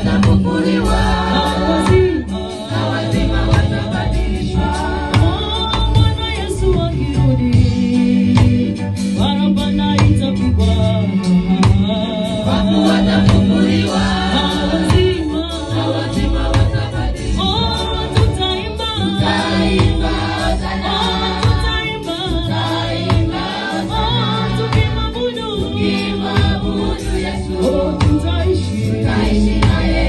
watafufuliwa, na wazima watabadilishwa. Bwana Yesu akirudi, barabara itapigwa. Wafu watafufuliwa, na wazima watabadilishwa. Tutaimba, tutaimba, tukimwabudu Yesu. Tutaishi naye.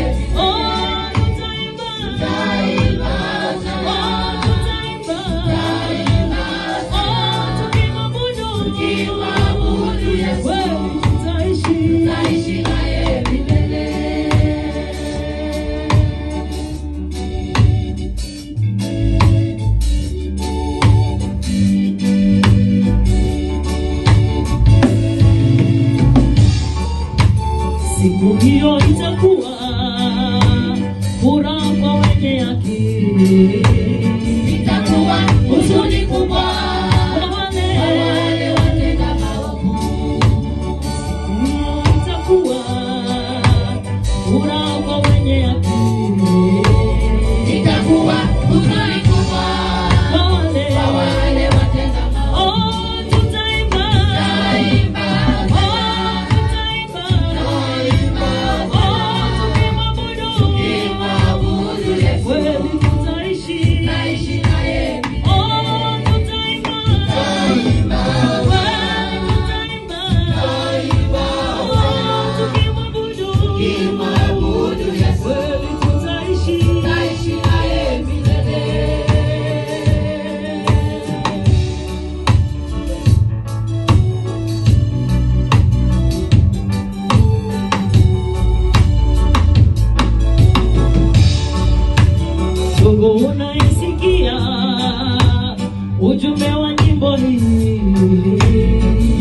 Tukimwabudu Yesu. Tutaishi naye milele. Siku hiyo itakuwa furaha kwa wenye akili, Itakuwa huzuni kubwa kwa wale watenda maovu. siku hiyo itakuwa furaha kwa wenye akili, Itakuwa huzuni kubwa kwa wale watenda maovu. tutaimba, Tutaimba, tukimwabudu Yesu. kweli tutaishi. Tutaishi naye milele. Tutaimba, Tutaimba, tukimwabudu Yesu. kweli tutaishi. Tutaishi naye milele. Mungu unaisikia ujumbe wa nyimbo hii,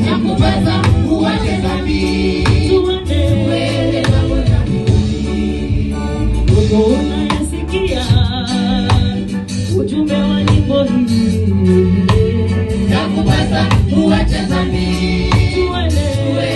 Nakupasa uache dhambi.